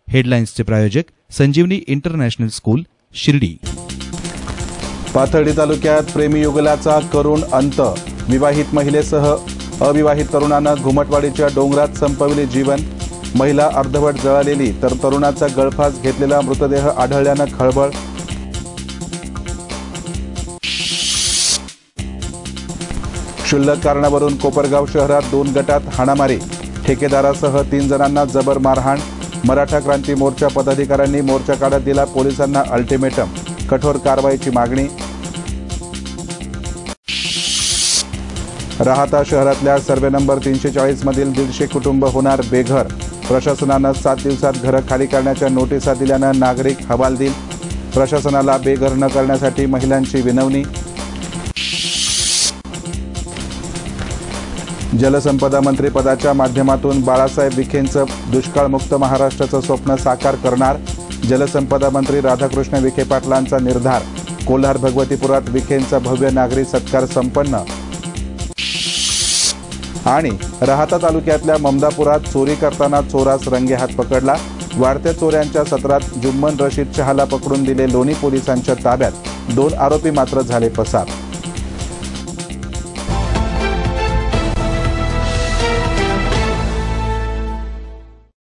हेडलाईन्सचे प्रायोजक संजीवनी international school, Shirdi. Pathardi तालुक्यात प्रेमी युगलाचा करुण अंत. विवाहित महिलेसह अविवाहित तरुणानं घुमटवाडीच्या डोंगरात संपविले जीवन. महिला अर्धवट जळालेली तर तरुणाचा गळफास घेतलेला मृतदेह आढळल्यानं खळबळ. क्षुल्लक कारणावरून कोपरगाव शहरात 2 गटात हाणामारी. ठेकेदारासह 3 जणांना जबर मारहाण. मराठा क्रांती मोर्चा पदाधिकाऱ्यांनी मोर्चा काढत दिला पोलिसांना अल्टिमेटम. कठोर कारवाईची मागणी. राहाता शहरातल्या सर्वे नंबर 340 मधील 150 कुटुंब होणार बेघर. प्रशासनानं 7 दिवसात घरं खाली करण्याच्या नोटिसा दिल्यानं नागरिक हवालदिल. प्रशासनाला बेघर न करण्यासाठी महिलांची विनवणी. जलसंपदा मंत्री पदाच्या माध्यमातून बाळासाहेब विखेंचं दुष्काळमुक्त महाराष्ट्राचं स्वप्न साकार करणार. जलसंपदा मंत्री राधाकृष्ण विखे पाटलांचा निर्धार. कोल्हार भगवतीपुरात विखेंचा भव्य नागरी सत्कार संपन्न. आणि राहाता तालुक्यातल्या ममदापुरात चोरी करताना चोरास रंगेहात पकडला. वाढत्या चोऱ्यांच्या सत्रात जुम्मन रशीद शहाला पकडून दिले लोणी पोलिसांच्या ताब्यात. 2 आरोपी मात्र झाले पसार.